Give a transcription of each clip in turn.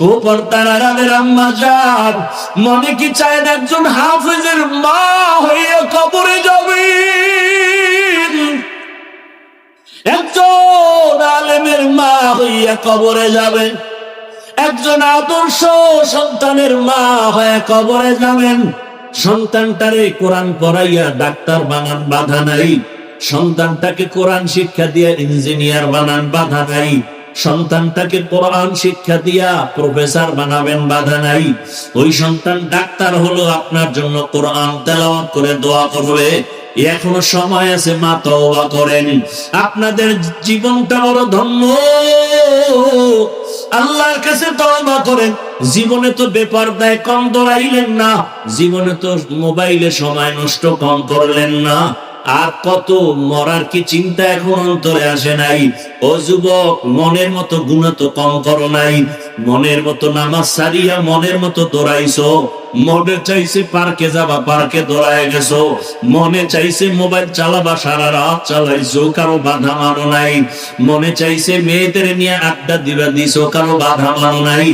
ও পর্দার আড়ালের আম্মা জান, মনে কি চায় একজন হাফেজের মা হয়ে কবরে যাবে, একজন আলেমের মা হইয়া কবরে যাবে, একজন আদর্শ সন্তানের মা হয়ে কবরে যাবেন। সন্তানটারে কোরআন পড়াইয়া ডাক্তার বানান, বাধা নাই। সন্তানটাকে কোরআন শিক্ষা দিয়া ইঞ্জিনিয়ার বানান, বাধা নাই। সন্তানটাকে কোরআন শিক্ষা দিয়া প্রফেসর বানাবেন, বাধা নাই। ওই সন্তান ডাক্তার হলো আপনার জন্য কোরআন তেলাওয়াত করে দোয়া করবে। এখনো সময় আছে, মা তওবা করেন। আপনাদের জীবনটা বড় ধন্য, আল্লাহর কাছে তওবা করেন। জীবনে তো বেপরদায় কম দৌড়াইলেন না, জীবনে তো মোবাইলে সময় নষ্ট কম করলেন না। আর কত মরার কি চিন্তা এখন অন্তরে আসে নাই? ও যুবক, মনের মতো গুনাহ তো কম করো নাই। মনের মতো নামাজ সারিয়া মনের মতো দৌড়াইছো। মনে চাইছে পার্কে যাবা, পার্কে দৌড়ায় গেছো। মনে চাইছে মোবাইল চালাবা, সারা রাত চালাইছো, কারো বাধা মানো নাই। মনে চাইছে মেয়েদের নিয়ে আড্ডা দিবা, দিছো, কারো বাধা মানো নাই।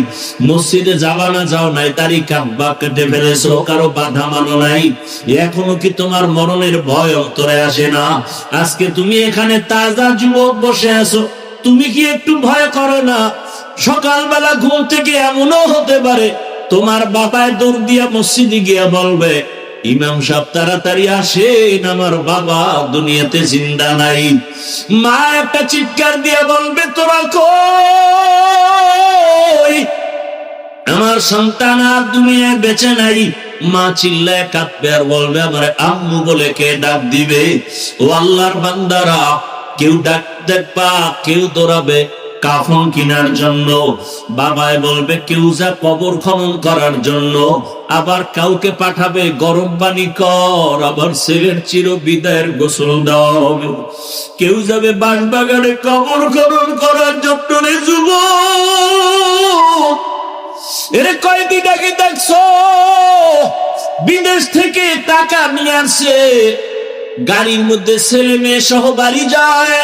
মসজিদে যাবা না, যাও নাই, তারিখ কাব্বা কেটে ফেলেছো, কারো বাধা মানো নাই। এখনো কি তোমার মরণের ভয় অন্তরে আসে না? আজকে তুমি এখানে তাজা যুবক বসে আছো, তুমি কি একটু ভয় করো না? সকালবেলা ঘুম থেকে এমনও হতে পারে তোমার বাবায় দৌড় দিয়া মসজিদে গিয়া বলবে, ইমাম সাহেব তাড়াতাড়ি আসেন, আমার বাবা দুনিয়াতে জিন্দা নাই। মা একটা চিৎকার দিয়া বলবে, তোরা কই, আমার সন্তান আর দুনিয়ায় বেঁচে নাই। মা চিল্লায় কাঁদবে আর বলবে, আমার আম্মু বলে কে ডাক দিবে? ও আল্লাহর বান্দারা, কেউ ডাক দেখবা, কেউ দৌড়াবে কাফন কেনার জন্য, বাবায় বলবে কেউ যা কবর খনন করার জন্য, আবার কাউকে পাঠাবে গরম পানি কর, আবার ছেলের চির বিদায়ের গোসল দেওয়া হবে। কেউ যাবে বাঁশবাগানে কবর খনন করার জন্য। রে যুবক, এরে কয়দিন আগে দেখছো বিদেশ থেকে টাকা নিয়ে আসছে, গাড়ির মধ্যে ছেলে মেয়ে সহ বাড়ি যায়,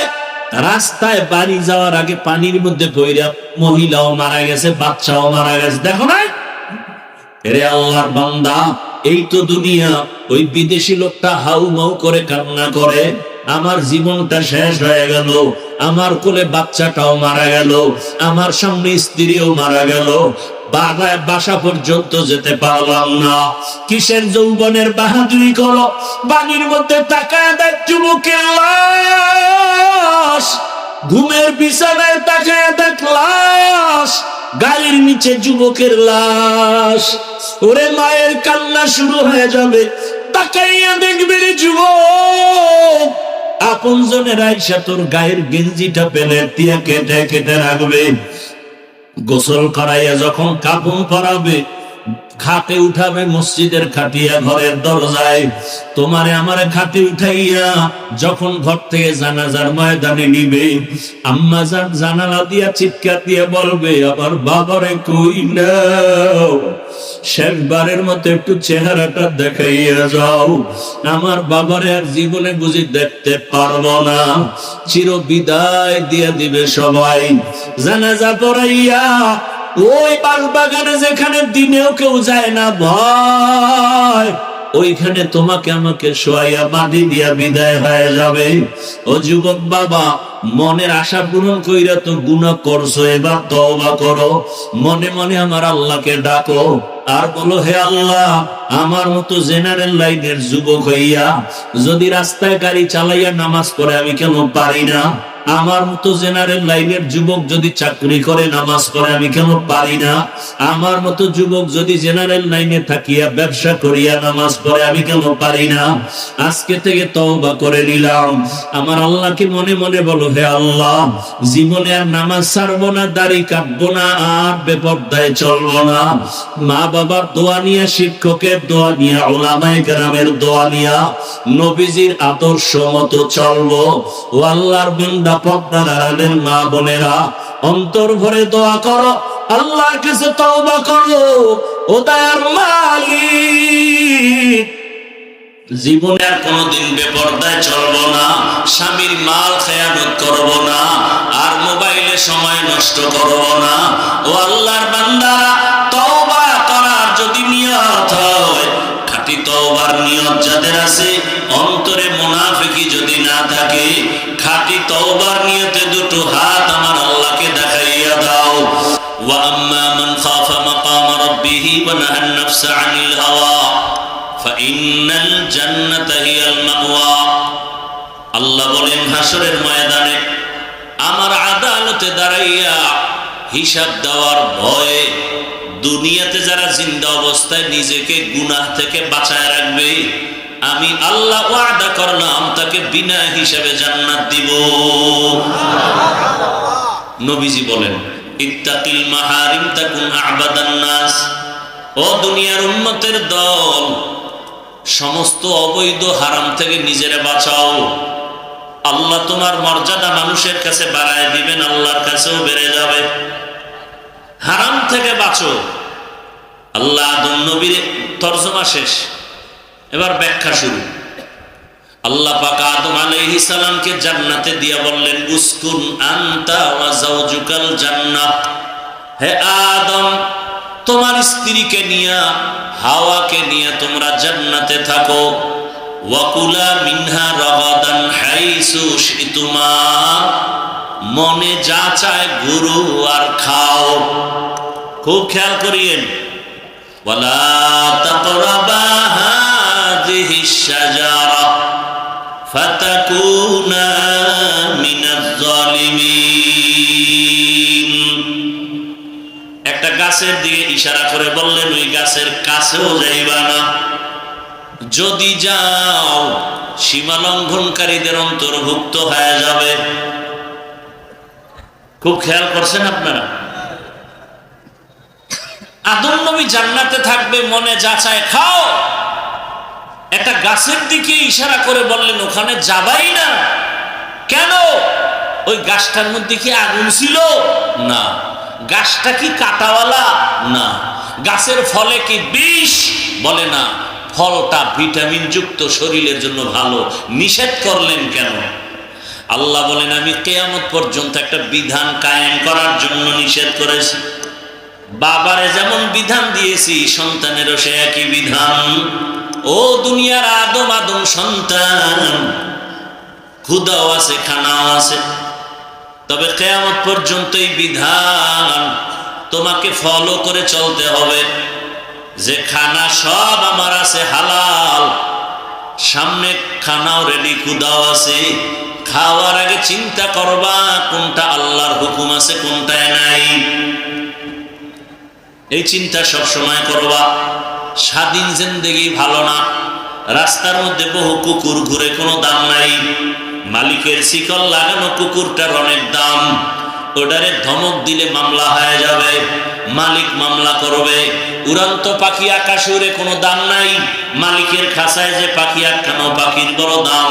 রাস্তায় বাড়ি যাওয়ার আগে পানির মধ্যে পড়ে মহিলাও মারা গেছে, বাচ্চাও মারা গেছে। দেখো না? এরে আল্লাহর বান্দা, এই তো দুনিয়া। ওই বিদেশি লোকটা হাউ মাউ করে কান্না করে, আমার জীবনটা শেষ হয়ে গেল, আমার কোলে বাচ্চাটাও মারা গেল, আমার সামনে স্ত্রীও মারা গেল, বাসা পর্যন্ত যেতে পারলাম না। কিসের যৌবনের বাহাদুরি করো? পানির মধ্যে তাকায় দেখ যুবকের লাশ, ঘুমের বিছানায় তাকায় দেখ লাশ, গাড়ির নিচে যুবকের লাশ। ওরে মায়ের কান্না শুরু হয়ে যাবে, তাকাইয়া দেখবে রে যুবক, আপন জনের আইসা তোর গায়ের গেঞ্জিটা পেলে দিয়া কেটে কেটে রাখবে। গোসল করাইয়া যখন কাপড় পরাবে, খাটে উঠাবে, মসজিদের খাটিয়া ঘরের দরজায় তোমারে আমারে খাটে উঠাইয়া যখন ঘর থেকে জানাজার ময়দানে নিবে, আম্মা জান জানালা দিয়া চিৎকার দিয়ে বলবে, আবার বাবারে কই নাও, শেষবারের মতো একটু চেহারাটা দেখাইয়া যাও, আমার বাবারে আর জীবনে বুঝি দেখতে পারবো না। চির বিদায় দিয়ে দিবে সবাই। জানাজা পড়াইয়া ওই বাগানে যেখানে দিনেও কেউ যায় না ভয়, ওইখানে তোমাকে আমাকে শোয়াইয়া মাটি দিয়া বিদায় হয়ে যাবে। ও যুবক বাবা, মনের আশা পূরণ কইরা তো গুনাহ করছো, এবার তওবা করো। মনে মনে আমার আল্লাহকে ডাকো আর বলো, হে আল্লাহ, আমার মতো জেনারেল লাইনের যুবক হইয়া যদি রাস্তায় গাড়ি চালাইয়া নামাজ পড়ে আমি কেন পারি না? আমার মতো জেনারেল লাইনের যুবক যদি চাকরি করে নামাজ পড়ে আমি কেন পারি না? আমার মতো যুবক যদি জেনারেল লাইনে থাকিয়া ব্যবসা করিয়া নামাজ পড়ে আমি কেন পারি না? আজকে থেকে তওবা করে নিলাম। আমার আল্লাহকে মনে মনে বলো, হে আল্লাহ, জীবনে আর নামাজ ছাড়বো না, দাড়ি কাটবো না, আর বেপরদায় চলবো না। মা বাবার দোয়া নিয়া, শিক্ষকের দোয়া নিয়া, উলামায়ে কেরামের দোয়া নিয়া নবীজির আদর্শ মতো চলবো। ও আল্লাহর বান্দা, পর্দার আড়ালের মা বোনেরা, অন্তর ভরে দোয়া করো, আল্লাহর কাছে তওবা করো। ও দয়ার মালিক, জীবনে আর কোনোদিন বেপরদায় চলবো না, স্বামীর মাল খেয়ানত করব না, আর মোবাইলে সময় নষ্ট করব না। ও আল্লাহর বান্দারা, তওবা করার যদি নিয়ত হয়, খাঁটি তওবার নিয়ত যাদের আছে, অন্তরে মুনাফিকি যদি না থাকে, খাঁটি তওবার নিয়তে দুটো হাত আমার আল্লাহকে দেখাইয়া দাও। ওয়া আম্মা মান খাফা মাকাম রাব্বিহি ওয়া নাহান নাফসা আনিল হাওয়া ফাইন্নাল জান্নাতা হিয়াল মাওয়া। আল্লাহ বলেন, হাসরের ময়দানে আমার আদালতে দাঁড়াইয়া হিসাব দেওয়ার ভয়ে দুনিয়াতে যারা জিন্দা অবস্থায় নিজেকে গুনাহ থেকে বাঁচায় রাখবে, আমি আল্লাহ ওয়াদা করলাম তাকে বিনা হিসাবে জান্নাত দিব। নবীজি বলেন, ইত্তাকিল মাহারিম তাকুন আবাদান নাস। ও দুনিয়ার উম্মতের দল, সমস্ত অবৈধ হারাম থেকে নিজেরা বাঁচাও। আল্লাহ তোমার মর্যাদা মানুষের কাছে বাড়ায় দিবেন, আল্লাহর কাছেও বেড়ে যাবে। হারাম থেকে বাঁচো। আল্লাহ আদম নবীর তরজমা শেষ, এবার ব্যাখ্যা শুরু। আল্লাহ পাক আদম আলাইহিস সালামকে জান্নাতে দিয়া বললেন, উসকুন আনতা ওয়া যাওজুকাল জান্নাহ। হে আদম, তোমার স্ত্রীকে নিয়া, হাওয়াকে নিয়ে তোমরা জান্নাতে থাকো। ওয়াকুলা মিনহা রাগাদান হাইসু শিতুমা। মনে যা চায় গুরু আর খাও। খুব খেয়াল করিয়েন, ওয়ালা তাকরাবা হাযিহিশ শাজারা ফাতাকুনা মিনাজ জালিমিন। একটা গাছের দিকে ইশারা করে বললেন, ওই গাছের কাছেও যাইবা না। যদি যাও সীমা লঙ্ঘনকারীদের অন্তর্ভুক্ত হয়ে যাবে। খুব খেয়াল করছেন আপনারা? আদম নবী জান্নাতে থাকবে, মনে যা চায় খাও। একটা গাছের দিকে ইশারা করে বললেন, ওখানে যাবাই না। কেন? ওই গাছটার মধ্যে কি আগুন ছিল? না। গাছটা কি কাঁটাওয়ালা? না। গাছের ফলে কি বিষ? বলে না। ফলটা ভিটামিন যুক্ত, শরীরের জন্য ভালো। নিষেধ করলেন কেন? আল্লাহ বলেন, আমি কিয়ামত পর্যন্ত একটা বিধান কায়েম করার জন্য নিষেধ করেছি। বাবারে যেমন বিধান দিয়েছি, সন্তানেরও সে একই বিধান। ও দুনিয়ার আদম আদম সন্তান, ক্ষুধাও আছে, খানাও আছে, তবে কিয়ামত পর্যন্ত এই বিধান তোমাকে ফলো করে চলতে হবে। যে খানা সব আমার আছে হালাল, সামনে খানাও রেডি, ক্ষুধাও আছে। খাওয়ার আগে চিন্তা করবা কোনটা আল্লাহর হুকুম আছে, কোনটায় নাই। এই চিন্তা সব সময় করবা। স্বাধীন জিন্দেগি ভালো না। রাস্তার মধ্যে বহু কুকুর ঘুরে, কোনো দাম নাই। মালিকের শিকল লাগানো কুকুরটার অনেক দাম। ওটারে ধমক দিলে মামলা হয়ে যাবে, মালিক মামলা করবে। উড়ন্ত পাখি আকাশে উড়ে, কোনো দাম নাই। মালিকের খাঁচায় যে পাখি আটকানো, পাখির বড় দাম।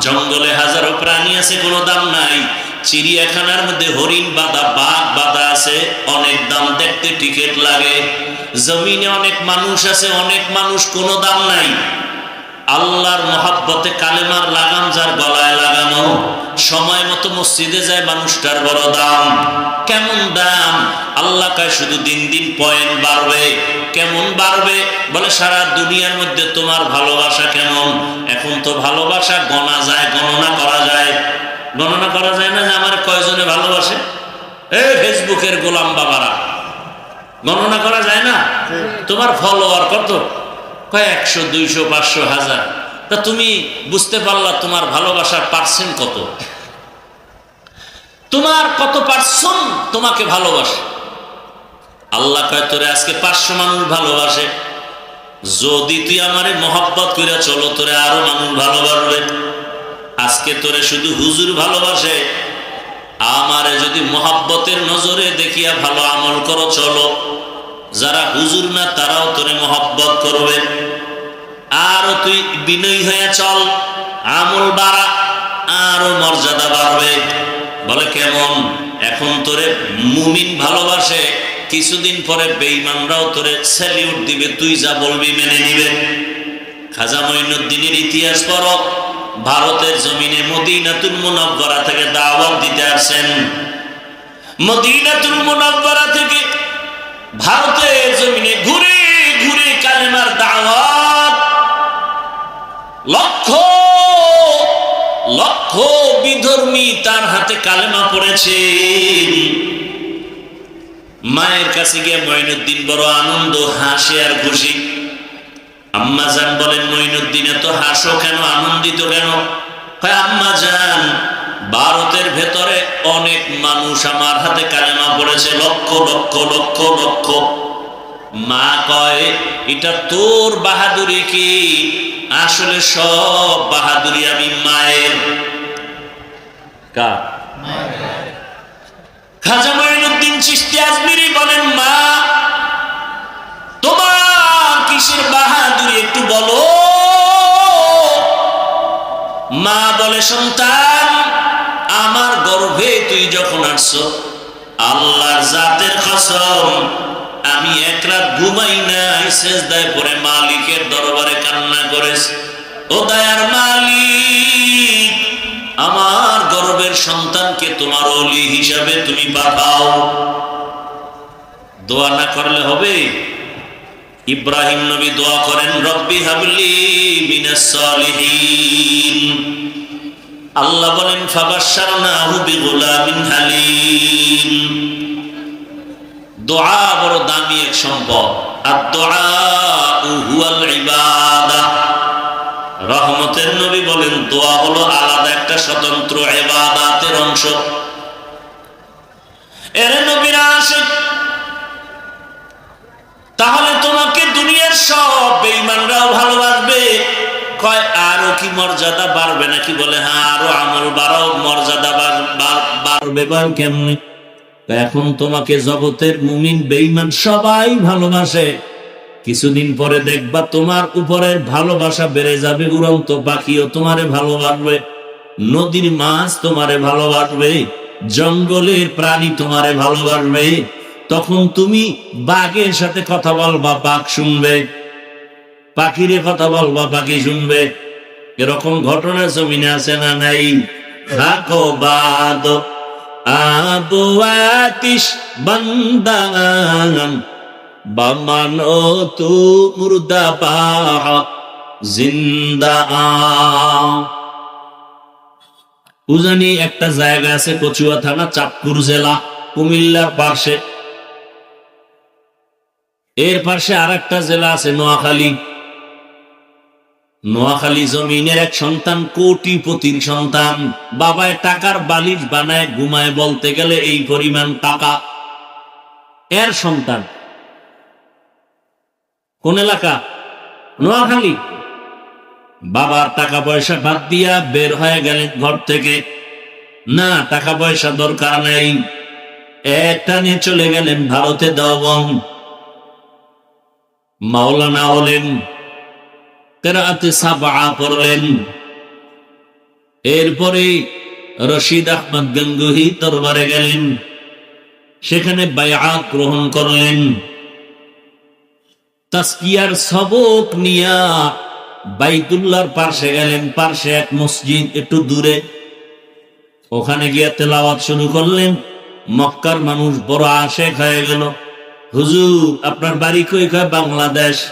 জঙ্গলে হাজারো প্রাণী আছে, কোনো দাম নাই। চিড়িয়াখানার মধ্যে হরিণ বাঁধা, বাঘ বাঁধা আছে, অনেক দাম, দেখতে টিকিট লাগে। জমিনে অনেক মানুষ আছে, অনেক মানুষ, কোনো দাম নাই। আল্লাহর মহাব্বতে কালেমার লাগাম যার গলায় লাগানো, সময় মতো মসজিদে যায়, মানুষটার বড় দাম। কেমন দাম? আল্লাহ কয় শুধু দিন দিন পয়েন্ট বাড়বে। কেমন বাড়বে? বলে সারা দুনিয়ার মধ্যে তোমার ভালোবাসা কেমন। এখন তো ভালোবাসা গণা যায়, গণনা করা যায়। গণনা করা যায় না যে আমার কয়জনে ভালোবাসে। ফেসবুকের গোলাম বাবারা, গণনা করা যায় না। তোমার ফলোয়ার কত? কয় 100, 200, 500, 1000। তা তুমি বুঝতে পারলা তোমার ভালোবাসার পার্সেন্ট কত? তোমার কত পার্সেন্ট তোমাকে ভালোবাসে? আল্লাহ কয় তোরে আজকে 500 মানুষ ভালোবাসে। যদি তুই আমারে মহব্বত করে চলো, তোরে আরো মানুষ ভালোবাসবে। আজকে তোরে শুধু হুজুর ভালোবাসে। আমারে যদি মহব্বতের নজরে দেখিয়া ভালো আমল করো, চলো, যারা হুজুর না তারাও তোরে মহব্বত করবে। আরো তুই বিনয়ী হয়ে চল, আমল বাড়া, আরো মর্যাদা বাড়বে। বলে কেমন? এখন তোরে মুমিন ভালোবাসে, কিছুদিন পরে বেঈমানরাও তোরে স্যালিউট দিবে, তুই যা বলবি মেনে নিবে। খাজা মঈনুদ্দিনের ইতিহাস পড়ো। ভারতের জমিনে মদিনাতুল মুনাওয়ারা থেকে দাওয়াত দিতে আসেন। মদিনাতুল মুনাওয়ারা থেকে ভারতের জমিনে ঘুরে ঘুরে কালেমার দাওয়াত। লক্ষ লক্ষ বিধর্মী তার হাতে কালেমা পড়েছে। মায়ের কাছে গিয়ে মঈনুদ্দিন বড় আনন্দ, হাসে আর খুশি। আম্মা জান বলেন, মঈনুদ্দিন এত হাসো কেন, আনন্দিত কেন? আম্মা জান, ভারতের ভেতরে অনেক মানুষ আমার হাতে কালেমা পড়েছে, লক্ষ লক্ষ লক্ষ লক্ষ। মা কয়, এটা তোর বাহাদুরি কি? আসলে সব বাহাদুরি আমি মায়ের। কার? খাজা মঈনুদ্দিন চিশতি আজমিরি বলেন, মা তোমার কিসের বাহাদুরি একটু বলো। মা বলে, সন্তান, আমার গর্ভে তুই যখন আসছো, আল্লাহর জাতের কসম, আমি এক রাত ঘুমাই নাই, সেজদায় পড়ে মালিকের দরবারে কান্না করেছি। ও দয়ার মালিক, আমার গর্ভের সন্তানকে তোমার ওলি হিসাবে তুমি পাঠাও। দোয়া না করলে হবে? ইব্রাহিম নবী দোয়া করেন, রব্বি হাবলি মিনাস সালিহিন। আল্লাহ বলেন, ফাবাশশারনাহু বিগুলামিন হালিম। দোয়া বড় দামি এক সম্পদ। আদ-দুআউ হুয়াল ইবাদাহ। রহমতের নবী বলেন, দোয়া হলো আলাদা একটা স্বতন্ত্র ইবাদতের অংশ। এর নবীর আশিক, তাহলে তোমাকে দুনিয়ার সব বেঈমানরাও ভালোবাসবে। কয়, আরো কি মর্যাদা বাড়বে নাকি? বলে, হ্যাঁ, আরো আমল বাড়াও, মর্যাদা বাড়বে। কেমনি? এখন তোমাকে জগতের মুমিন বেঈমান সবাই ভালোবাসে, কিছুদিন পরে দেখবা তোমার উপরের ভালোবাসা বেড়ে যাবে, উড়ন্ত পাখিও তোমারে ভালোবাসবে, নদীর মাছ তোমারে ভালোবাসবে, জঙ্গলের প্রাণী তোমারে ভালোবাসবে। তখন তুমি বাঘের সাথে কথা বলবা, বাঘ শুনবে, পাখিরে কথা বলবা, পাখি শুনবে। এরকম ঘটনা জমিনে আছে না নাই? রাখো বাদ আবু আতিশ বান্দান বামানো তু মুর্দা পা জিন্দা। উজানি একটা জায়গা আছে, কচুয়া থানা, চাঁদপুর জেলা, কুমিল্লার পাশে। এর পাশে আর একটা জেলা আছে, নোয়াখালী। নোয়াখালী জমিনের এক সন্তান, কোটিপতির সন্তান, বাবায় টাকার বালিশ বানায় ঘুমায়, বলতে গেলে এই পরিমাণ টাকা। এর সন্তান কোন এলাকা? নোয়াখালী। বাবার টাকা পয়সা বাদ দিয়া বের হয়ে গেলেন ঘর থেকে। না, টাকা পয়সা দরকার নেই, একটা নিয়ে চলে গেলেন ভারতে দেওবন্দ। মাওলানা হলেন, কেরাতে সাবআ পড়লেন। এরপরে রশিদ আহমদ গঙ্গুহি দরবারে গেলেন, সেখানে বায়আত গ্রহণ করলেন। তাসকিয়ার সবক নিয়া বাইতুল্লাহর পাশে গেলেন, পাশে এক মসজিদ একটু দূরে, ওখানে গিয়ে তেলাওয়াত শুরু করলেন। মক্কার মানুষ বড় আশেক হয়ে গেল। হুজুর, আপনার বাড়ি কই? কয়, বাংলাদেশ।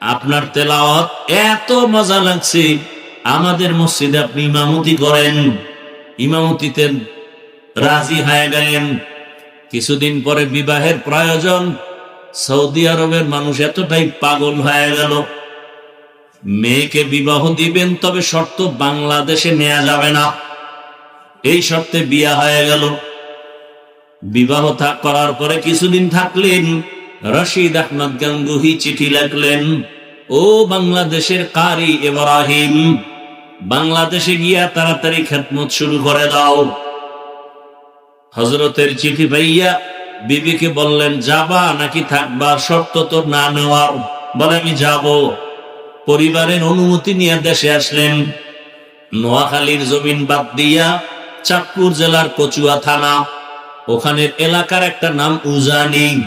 আপনার তেলাওয়াত এত মজা লাগছে, আমাদের মসজিদে আপনি ইমামতি করেন। ইমামতিতে রাজি হয়ে গেলেন। কিছুদিন পরে বিবাহের প্রয়োজন। সৌদি আরবের মানুষ এতটাই পাগল হয়ে গেল, মেয়েকে বিবাহ দিবেন, তবে শর্ত বাংলাদেশে নেওয়া যাবে না। এই শর্তে বিয়া হয়ে গেল। বিবাহ করার পরে কিছুদিন থাকলেন, রশিদ আহমদ গঙ্গুহি চিঠি লিখলেন, ও বাংলাদেশের কারি ইব্রাহিম, বাংলাদেশে গিয়া তাড়াতাড়ি খেদমত শুরু করে দাও। হযরতের চিঠি পাইয়া বিবিকে বললেন, যাবা নাকি থাকবা? শর্ত তো না নেওয়ার। বলে, আমি যাব। পরিবারের অনুমতি নিয়ে দেশে আসলেন। নোয়াখালীর জমিন বাদ দিয়া চাঁদপুর জেলার কচুয়া থানা, ওখানের এলাকার একটা নাম উজানি।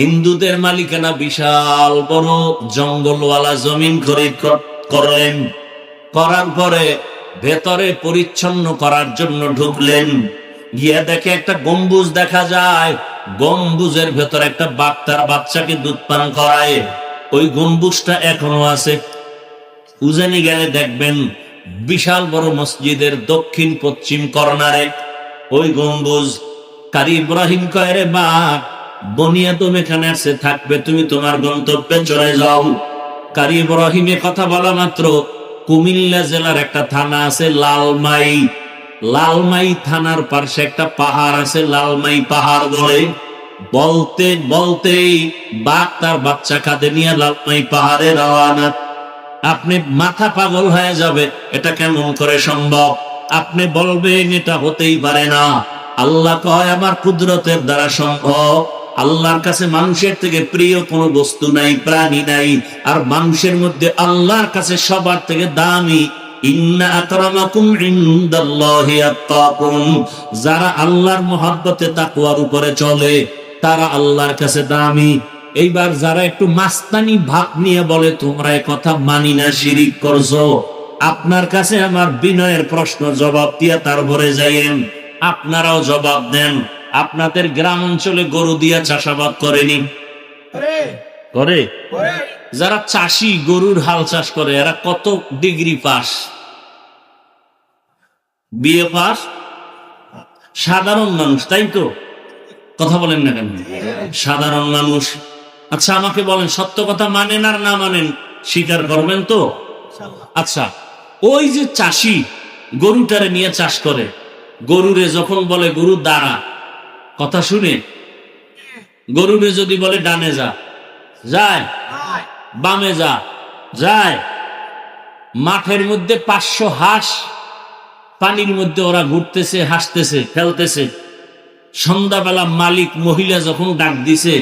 হিন্দুদের মালিকানা বিশাল বড় জঙ্গলওয়ালা জমিন খরিদ করলেন। করার পরে ভেতরে পরিচ্ছন্ন করার জন্য ঢুকলেন, গিয়ে দেখে একটা গম্বুজ দেখা যায়। গম্বুজের ভেতরে একটা বাঘ তার বাচ্চাকে দুধ পান করায়। ওই গম্বুজটা এখনো আছে। উজানি গেলে দেখবেন বিশাল বড় মসজিদের দক্ষিণ পশ্চিম কর্নারে ওই গম্বুজ। কারি ইব্রাহিম কয়, রে বাঘ, বনিয়াদম এখানে আছে, থাকবে, তুমি তোমার গন্তব্যে চলে যাও। কারি ইব্রাহিমে কথা বলা মাত্র কুমিল্লা জেলার একটা থানা আছে লালমাই। লালমাই থানার পাশে একটা পাহাড় আছে, লালমাই পাহাড় বলে। বলতে বলতেই বাঘ তার বাচ্চা কাঁধে নিয়ে লালমাই পাহাড়ে রওয়ানা। আপনি মাথা পাগল হয়ে যাবে, এটা কেমন করে সম্ভব? আপনি বলবেন এটা হতেই পারে না। আল্লাহ কয়, আমার কুদরতের দ্বারা সম্ভব। আল্লাহর কাছে মানুষের থেকে প্রিয় কোনো বস্তু নাই, প্রাণী নাই। আর মানুষের মধ্যে আল্লাহর কাছে সবার থেকে দামি ইন্না আকরামাকুম ইনদাল্লাহি আত্তাকুম, যারা আল্লাহর মহব্বতে তাকওয়ার উপরে চলে তারা আল্লাহর কাছে দামি। এইবার যারা একটু মাস্তানি ভাব নিয়ে বলে তোমরা এই কথা মানি না, শিরিক করছো, আপনার কাছে আমার বিনয়ের প্রশ্ন জবাব দিয়া তারপরে যাইয়েন, আপনারাও জবাব দেন। আপনাদের গ্রাম অঞ্চলে গরু দিয়া চাষাবাদ করেনি? করে। যারা চাষি গরুর হাল চাষ করে এরা কত ডিগ্রি পাস? BA pass? সাধারণ মানুষ, তাই তো? কথা বলেন না কেন? সাধারণ মানুষ। আচ্ছা আমাকে বলেন, সত্য কথা মানেন আর না মানেন স্বীকার করবেন তো? আচ্ছা, ওই যে চাষি গরুটারে নিয়ে চাষ করে, গরুরে যখন বলে গরু দাঁড়া, কথা শুনে, গরুরে যদি বলে ডানে যা, যায়? বামে যা, যায়? মাঠের মধ্যে 500 হাঁস পানির মধ্যে ওরা ঘুরতেছে, হাসতেছে, খেলতেছে। সন্ধ্যাবেলা মালিক মহিলা যখন ডাক দিছে,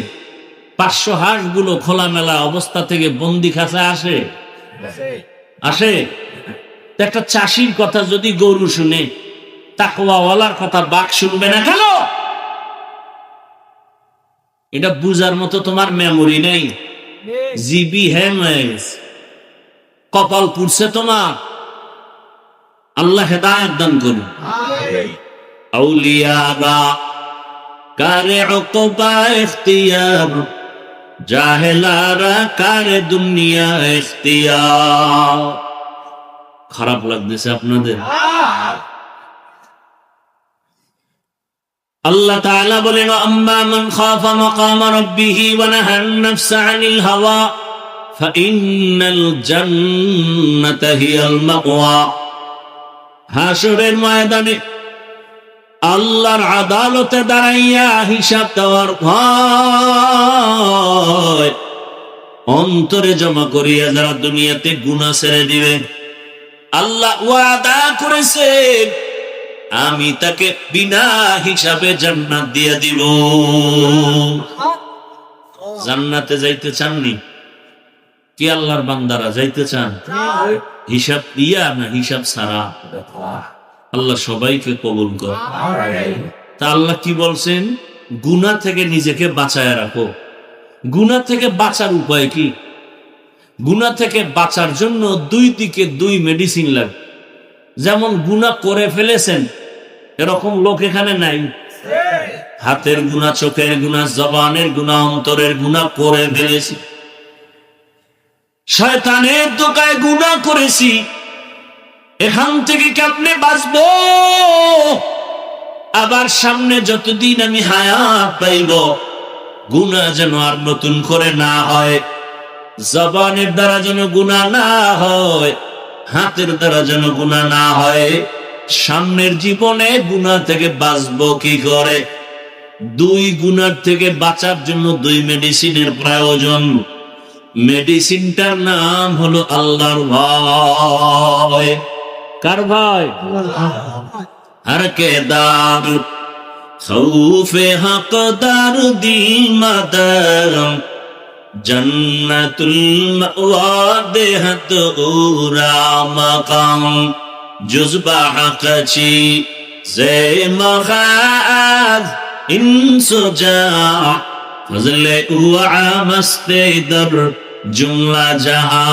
500 হাঁস গুলো খোলামেলা অবস্থা থেকে বন্দি খাঁচায় আসে? আসে? একটা চাষির কথা যদি গরু শুনে, তাকওয়াওয়ালার কথা বাঘ শুনবে না কেন? এটা বুঝার মতো তোমার মেমোরি নেই, জিবি হ্যামেজ, কপাল পুড়ছে তোমার। আল্লাহ হেদায়েত দান করুন। আউলিয়ারা কারে উকবা ইখতিয়ার, জাহেলারা কারে দুনিয়া ইখতিয়ার। খারাপ লাগতেছে আপনাদের? আল্লাহ তাআলা বলেন, আম্মা মান খাফা মাকাম রাব্বিহি ওয়া নাহান নাফসা আনিল হাওয়া ফাইন্নাল জান্নাতা হিয়াল মাওয়া। হাশরের ময়দানে আল্লাহর আদালতে দাঁড়াইয়া হিসাব দেওয়ার ভয় অন্তরে জমা করিয়া যারা দুনিয়াতে গুনাহ ছেড়ে দিবে, আল্লাহ ওয়াদা করেছে আমি তাকে বিনা হিসাবে জান্নাত দিয়ে দিব। জান্নাতে যাইতে চাননি কি আল্লাহর বান্দারা? যাইতে চান? হিসাব দিয়া না হিসাব ছাড়া? আল্লাহ সবাইকে কবুল কর। তা আল্লাহ কি বলছেন? গুনাহ থেকে নিজেকে বাঁচায় রাখো। গুনাহ থেকে বাঁচার উপায় কি? গুনাহ থেকে বাঁচার জন্য দুই দিকে দুই মেডিসিন লাগে। যেমন গুনাহ করে ফেলেছেন এরকম লোক এখানে নাই? হাতের গুনাহ, চোখের গুনাহ, জবানের গুনাহ, অন্তরের গুনাহ করে ফেলেছি, শয়তানের দোকায় গুনাহ করেছি, এখান থেকে কেমনে বাঁচবো? আবার সামনে যতদিন আমি হায়াত পাইব গুনাহ যেন আর নতুন করে না হয়, জবানের দ্বারা যেন গুনাহ না হয়, হাতের দ্বারা যেন গুনাহ না হয়। সামনের জীবনে গুনাহ থেকে বাঁচবো কি করে? দুই গুনার থেকে বাঁচার জন্য দুই মেডিসিনের প্রয়োজন। মেডিসিনটার নাম হলো আল্লাহর ভয়। কার ভয়? হরকেদার খৌফে হকদার দিল মাদার জন্নতুল মাওয়া দেহত উরা মাকাম জুজবা হকচি জে মখাজ ইনসুজা ফজলে উ আমস্তে দর জুমলা জাহা।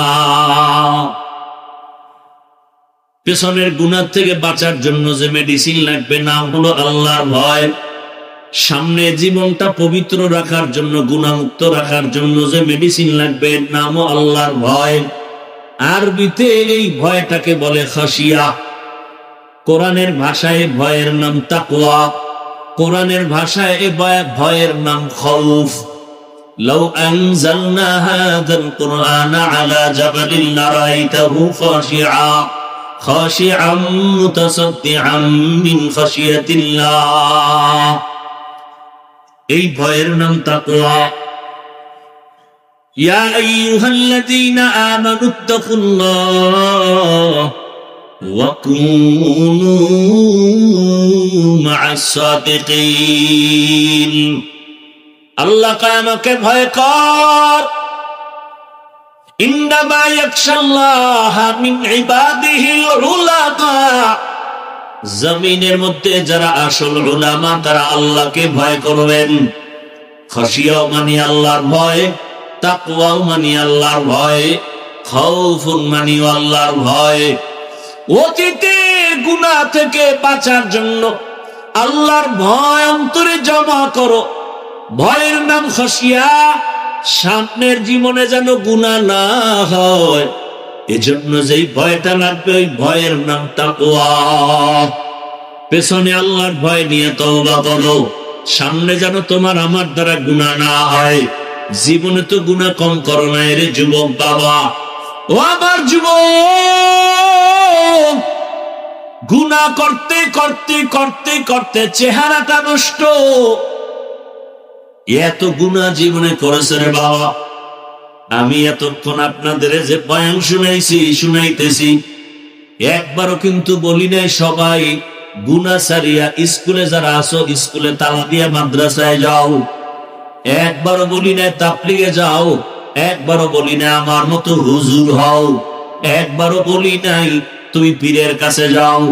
পেছনের গুনাহ থেকে বাঁচার জন্য যে মেডিসিন লাগবে নাম হলো আল্লাহর ভয়। সামনে জীবনটা পবিত্র রাখার জন্য, গুনাহমুক্ত রাখার জন্য যে মেডিসিন লাগবে নাম আল্লাহর ভয়। আরবিতে এই ভয়টাকে বলে খাশিয়া। কোরআনের ভাষায় ভয়ের নাম তাকওয়া, কোরআনের ভাষায় এ ভয়ের নাম খৌফ। লাউ আনজালনা হাযাল কুরআনা আলা জাবালিন লারাইতাহু খাশিআন মুতাসাদ্দিআন মিন খাশিয়াতিল্লাহ। এই ভয়ের নাম তাকওয়া। ইয়া আইয়ুহাল্লাযীনা আমানুত্তাকুল্লাহ ওয়া কুনু মা'আস সাদিকিন। আল্লাহ আমাকে ভয় কর। ইন্নামা ইয়াখশাল্লাহা মিন ইবাদিহিল উলামা। জমিনের মধ্যে যারা আসল উলামা তারা আল্লাহকে ভয় করবেন। খাশিয়াও মানে আল্লাহর ভয়, তাকওয়াও মানে আল্লাহর ভয়, খাউফুন মানে আল্লাহর ভয়। অতীতে গুনাহ থেকে বাঁচার জন্য আল্লাহর ভয় অন্তরে জমা করো। ভয়ের নাম খাশিয়া। সামনের জীবনে যেন গুনাহ না হয়, এজন্য যেই ভয়টা লাগবে ওই ভয়ের নাম তাকওয়া। পেছনে আল্লাহর ভয় নিয়ে তওবা করো, সামনে যেন তোমার আমার দ্বারা গুনাহ না হয়। জীবনে তো গুনাহ কম করো না রে যুবক বাবা। ও আমার যুবক, গুনাহ করতে করতে করতে করতে চেহারাটা নষ্ট। এত গুনাহ জীবনে করেছে রে বাবা। আমি এতক্ষণ আপনাদের যে বয়ান শুনাইতেছি, একবারও কিন্তু বলি নাই সবাই গুনাহ ছাড়িয়া স্কুলে যারা আসো স্কুলে তালা দিয়া মাদ্রাসায় যাও। একবারও বলি নাই তাবলীগে যাও। একবারও বলি নাই আমার মতো হুজুর হও। একবারও বলি নাই তুমি পীরের কাছে যাও।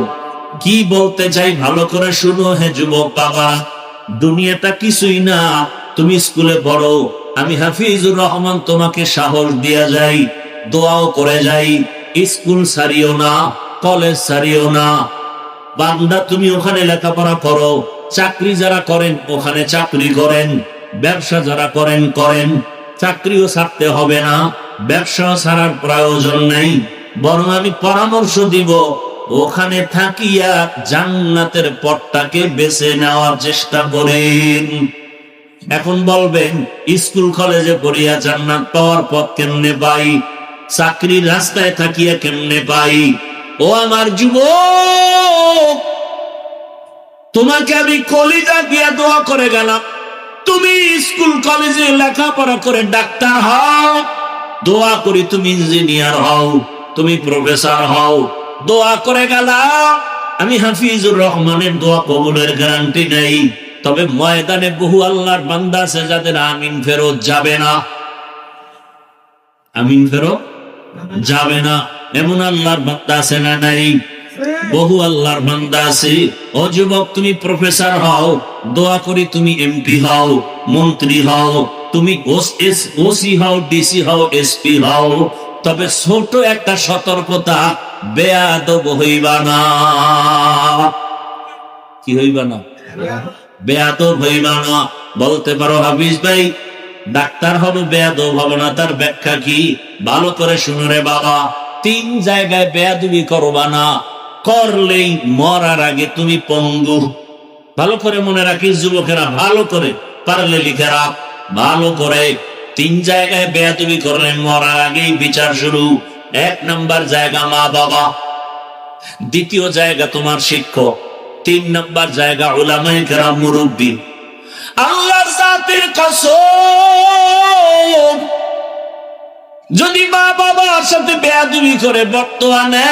কি বলতে চাই ভালো করে শুনো হে যুবক বাবা। দুনিয়াটা কিছুই না, তুমি স্কুলে পড়ো। আমি হাফিজুর রহমান তোমাকে সাহস দিয়া যাই, দোয়াও করে যাই। স্কুল ছাড়িও না, কলেজ ছাড়িও না। বান্দা তুমি ওখানে লেখাপড়া করো। চাকরি যারা করেন ওখানে চাকরি করেন। ব্যবসা যারা করেন করেন। চাকরিও ছাড়তে হবে না, ব্যবসাও ছাড়ার প্রয়োজন নেই। বরং আমি পরামর্শ দিব ওখানে থাকিয়া জান্নাতের পথটাকে বেছে নেওয়ার চেষ্টা করেন। এখন বলবেন স্কুল কলেজে পড়িয়া জান্নাত পাওয়ার পথ কেমনে পাই, চাকরির রাস্তায় থাকিয়া কেমনে পাই? ও আমার যুবক, তোমাকে আমি কলিজা দিয়া দোয়া করে গেলাম, তুমি স্কুল কলেজে লেখাপড়া করে ডাক্তার হও। দোয়া করি তুমি ইঞ্জিনিয়ার হও, তুমি প্রফেসর হও। দোয়া করে গেলাম। আমি হাফিজুর রহমানের দোয়া কবুলের গ্যারান্টি নেই, তবে ময়দানে বহু আল্লাহর বান্দা আছে যাদের আমিন ফেরত যাবে না। আমিন ফেরত যাবে না এমন আল্লাহর বান্দা আছে না নাই? বহু আল্লাহর বান্দা আছে। ও যুবক, তুমি প্রফেসর হও, দোয়া করি তুমি এমপি হও, মন্ত্রী হও, তুমি ওসি হও, ডিসি হও, এসপি হও। তবে ছোট একটা সতর্কতা, বেয়াদব হইবা না। কি হইবা না? বেয়াদব হইবা না। বলতে পারো হাফিজ ভাই ডাক্তার হবে বেয়াদব হবে না, তার ব্যাখ্যা কি? ভালো করে শুনো রে বাবা। 3 জায়গায় বেয়াদবি করবা না, করলেই মরার আগে তুমি পঙ্গু। ভালো করে মনে রাখিস যুবকেরা, ভালো করে পারলে লিখে রাখ ভালো করে। 3 জায়গায় বেয়াদবি করলে মরার আগেই বিচার শুরু। 1 নাম্বার জায়গা মা বাবা, 2য় জায়গা তোমার শিক্ষক, 3 নাম্বার জায়গা উলামায়ে কেরাম মুরব্বী। আল্লাহর জাতের কসম, যদি মা বাবার সাথে বেয়াদবি করে বর্তমানে,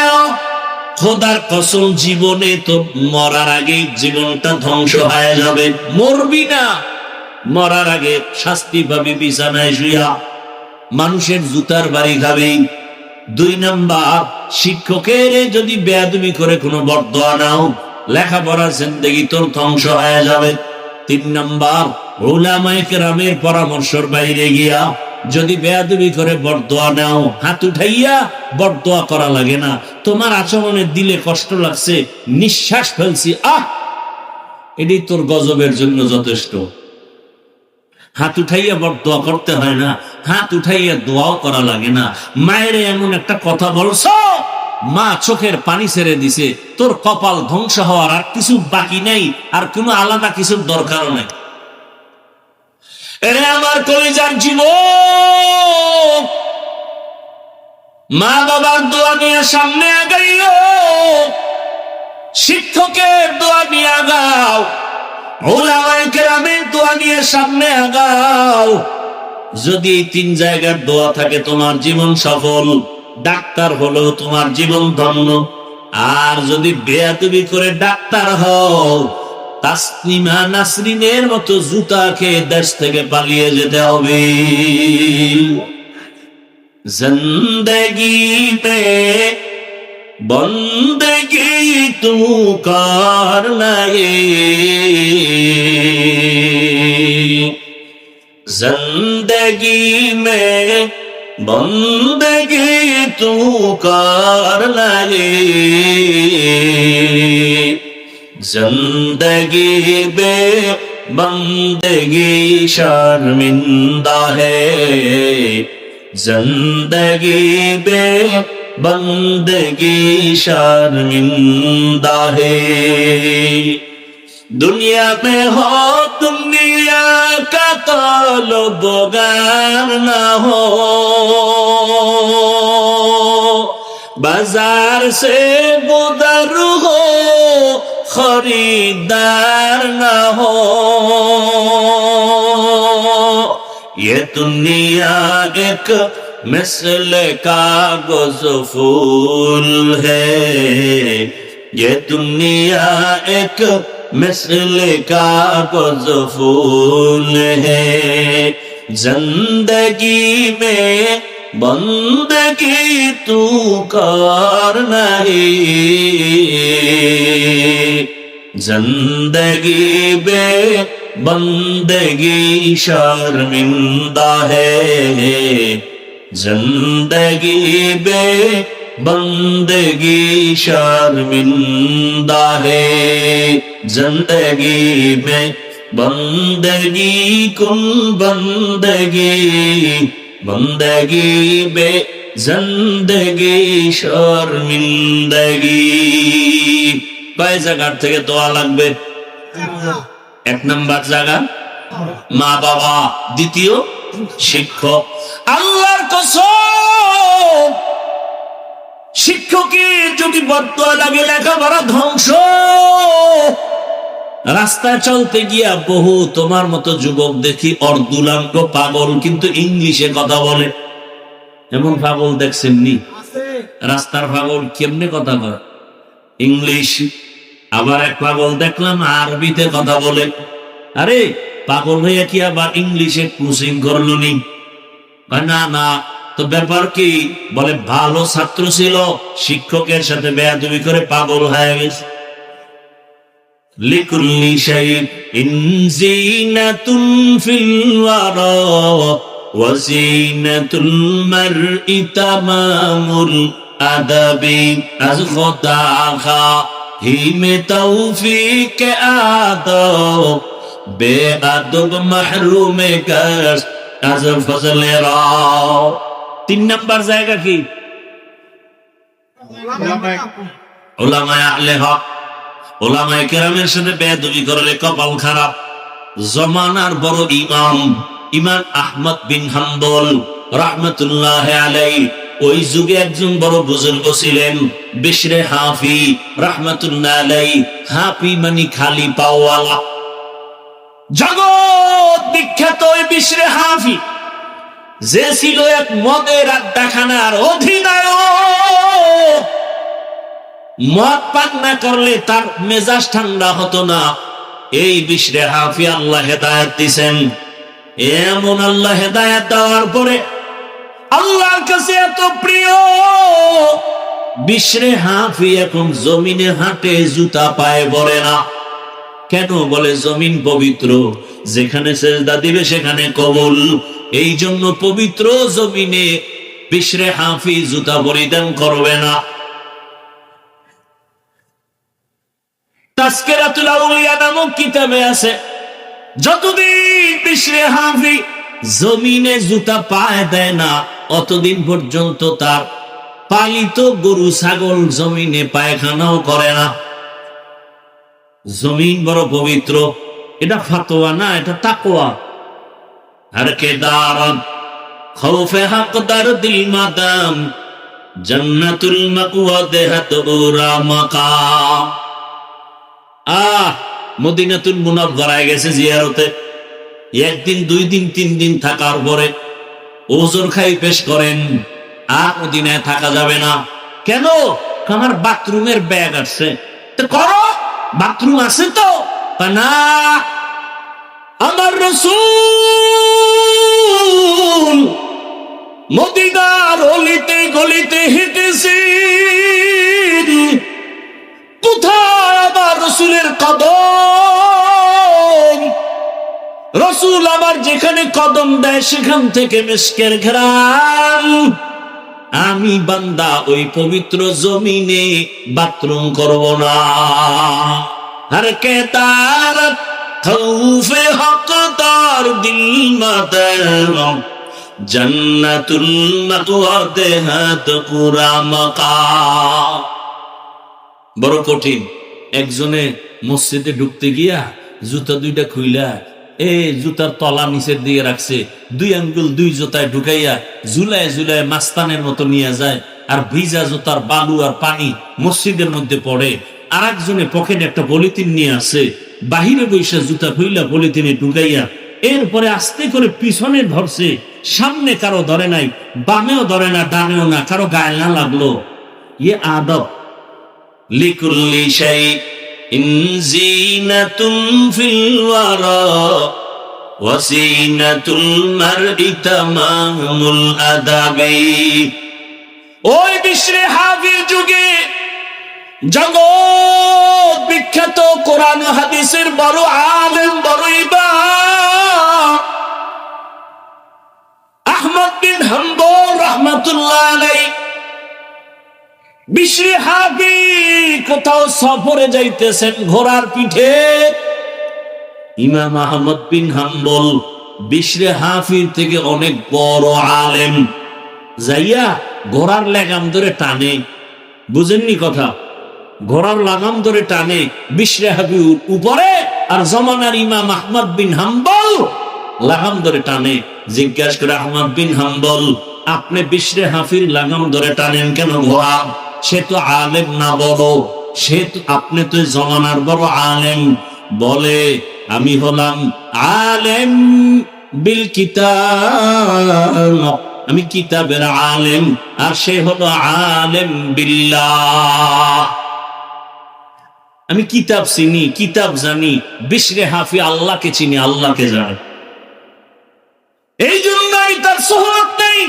খোদার কসম জীবনে তো মরার আগে জীবনটা ধ্বংস হয়ে যাবে। মরবি না, মরার আগে শাস্তি পাবি বিছানায় শুয়া, মানুষের জুতার বাড়ি খাবি। 2 নাম্বার, শিক্ষকের যদি বেয়াদবি করে কোনো বর্দোয়া নাও, লেখাপড়ার জিন্দেগি তোর ধ্বংস হয়ে যাবে। 3 নাম্বার, উলামায়ে কেরামের পরামর্শের বাইরে গিয়া যদি বেয়াদবি করে বরদোয়া নাও, হাত উঠাইয়া বরদোয়া করা লাগে না। তোমার আচরণে দিলে কষ্ট লাগছে, নিঃশ্বাস ফেলছি, এটি তোর গজবের জন্য যথেষ্ট। হাত উঠাইয়া বরদোয়া করতে হয় না, হাত উঠাইয়া দোয়াও করা লাগে না। মায়ের এমন একটা কথা বলছো, মা চোখের পানি ছেড়ে দিছে, তোর কপাল ধ্বংস হওয়ার আর কিছু বাকি নেই, আর কোনো আলাদা কিছুর দরকারও নেই। এরে আমার কলিজার জীবন, মা বাবার দোয়া নিয়ে সামনে আগাইও, শিক্ষকের দোয়া নিয়ে আগাও, উলামায়ে কেরামের দোয়া নিয়ে সামনে আগাও। যদি এই 3 জায়গার দোয়া থাকে তোমার জীবন সফল, ডাক্তার হলো তোমার জীবন ধন্য। আর যদি বেয়াদবি করে ডাক্তার হও, তাসলিমা নাসরিনের মতো জুতা খেয়ে দেশ থেকে পালিয়ে যেতে হবে। জিন্দেগি মে বন্দেগি তু করনা হে, जिंदगी में बंदगी तू कर ले, जिंदगी बे बंदगी शर्मिंदा है, जिंदगी बे बंदगी शर्मिंदा है। दुनिया में हो दुनिया का तलबगार ना हो, बाजार से गुदर हो खरीदार ना हो। ये दुनिया एक मिसल कागज फूल है, ये दुनिया एक मिसल कागज फूल है, जिंदगी में बंदगी तू करना है, जिंदगी में बंदगी शर्मिंदा है, जिंदगी में बंदगी शर्मिंदा है, जिंदगी में बंदगी कुन बंदगी, बंदगी में जिंदगी शर्मिंदगी। কয় জায়গার থেকে দোয়া লাগবে? 1 নাম্বার জায়গা মা বাবা, দ্বিতীয় শিক্ষক। আল্লাহর কসম, শিক্ষকের যদি বদদোয়া লাগে লেখাপড়া ধ্বংস। রাস্তায় চলতে গিয়া বহু তোমার মতো যুবক দেখি অর্ধুলাঙ্গ পাগল, কিন্তু ইংলিশে কথা বলে। এমন পাগল দেখছেন নি? রাস্তার পাগল কেমনে কথা বলে? ইংলিশ। আবার এক পাগল দেখলাম আরবিতে কথা বলে। আরে পাগল হয়ে কি আবার ইংলিশে কোচিং করলো নি? না না, তো ব্যাপার কি? বলে ভালো ছাত্র ছিল, শিক্ষকের সাথে বেয়াদবি করে পাগল হয়ে গেছে। লিকুল্লি শাইইন জিনাতুন ফিল ওয়ারা ওয়া জিনাতুল মারই তামামুল আদাবি, আজ খোদা খা হিমে তৌফিক আদব, বেআদব মাহরুমে কাশ আজ ফজলে রাও। 3 নাম্বার জায়গা কি? উলামায়ে আহলে হক, উলামায়ে কেরামের সাথে বেয়াদবি করলে কপাল খারাপ। জমানার বড় ইমাম ইমাম আহমদ বিন হাম্বল রাহমাতুল্লাহি আলাইহি, ওই যুগে একজন বড় বুজুর্গ ছিলেন, বিশরে হাফি রাহমাতুল্লাহি আলাইহি। হাফি মানে খালি পাওয়ালা, জগৎ বিখ্যাত ওই বিশরে হাফি, যে ছিল এক মদের আড্ডাখানার অধিনায়ক। মদ পান না করলে তার মেজাজ ঠান্ডা হতো না। এই বিশরে হাফি আল্লাহ হেদায়েত দিয়েছেন। এমন আল্লাহ হেদায়েত দেওয়ার পরে আল্লাহর কাছে এত প্রিয়, বিশরে হাফি এখন জমিনে হাঁটে, জুতা পায়ে পড়ে না। কেন? বলে জমিন পবিত্র, যেখানে সেজদা দিবে সেখানে কবুল। এই জন্য পবিত্র জমিনে বিশরে হাফি জুতা পরিধান করবে না। তাজকিরাতুল আউলিয়া নামক কিতাবে আছে, যতদিন বিশরে হাফি জমিনে জুতা পায়ে দেয় না, অতদিন পর্যন্ত তার পালিত গরু ছাগল জমিনে পায়খানাও করে না। জমিন বড় পবিত্র, এটা ফাতোয়া না, এটা তাকওয়া। আর কে দারাত খৌফে হকদার দিল মাদাম জান্নাতুল মাকওয়া দেহাত উরা মাকাম। মদিনাতুল মুনাওয়ারায় গেছে জিয়ারতে, একদিন 2 দিন 3 দিন থাকার পরে ওজর খাই পেশ করেন, আর মদিনায় থাকা যাবে না। কেন? আমার বাথরুমের ব্যাগ আছে। তো করো, বাথরুম আছে তো না। আমার রাসূল মদিনার অলিতে গলিতে হেঁটেছে, কোথায় আমার রাসূলের কদম? রাসূল আমার যেখানে কদম দেয় সেখান থেকে মিশকের ঘ্রাণ। আমি বান্দা ওই পবিত্র জমিনে বাথরুম করব না। হর কে তারত খৌফে হকদার দিল মাদাম জান্নাতুল মাকওয়া দেহাত কুরা মাকাম। বড় কঠিন। একজনে মসজিদে ঢুকতে গিয়া জুতা 2টা খুইলা জুতার তলা নিচের দিকে রাখছে, 2 আঙ্গুল 2 জুতায় ঢুকাইয়া ঝুলায় ঝুলায় মাস্তানের মতো নিয়ে যায়, আর ভিজা জুতার বালু আর পানি মসজিদের মধ্যে পড়ে। আর একজনে পকেটে একটা পলিথিন নিয়ে আসে, বাহিরে বৈশা জুতা খুইলা পলিথিনে ঢুকাইয়া এরপরে আস্তে করে পিছনে ধরছে, সামনে কারো ধরে নাই, বামেও ধরে না, ডানেও না, কারো গায়ে না লাগলো। ইয়ে আদব। লিকুল্লি শাইইন জিনাতুন ফিল ওয়ারা ওয়াসিনাতুল মারই তামামুল আদাবি। ওই বিশরে হাফির যুগে জগৎ বিখ্যাত কোরআন হাদিসের বড় আলেম, বড় ইমাম আহমদ বিন হাম্বল রাহমাতুল্লাহ আলাইহি বিশরে হাফি কোথাও সফরে যাইতেছেন ঘোড়ার পিঠে। ইমাম আহমদ বিন হাম্বল বিশরে হাফির থেকে অনেক বড় আলেম, যাইয়া ঘোড়ার লাগাম ধরে টানে। বুঝেননি কথা? ঘোড়ার লাগাম ধরে টানে বিশরে হাফি উপরে, আর জমানার ইমাম আহমদ বিন হাম্বল লাগাম ধরে টানে। জিজ্ঞাসা করে আহমদ বিন হাম্বল, আপনি বিশরে হাফির লাগাম ধরে টানেন কেন ঘোড়া? সে তো আলেম না বড়, সে তো, আপনি তো জমানার বড় আলেম। বলে, আমি হলাম আলেম বিল কিতাব, আমি কিতাবের আলেম, আর সে হলো আলেম বিল্লাহ। আমি কিতাব চিনি, কিতাব জানি, বিশরে হাফি আল্লাহকে চিনি, আল্লাহকে জানি। এই জন্যই তার শোহরত নেই।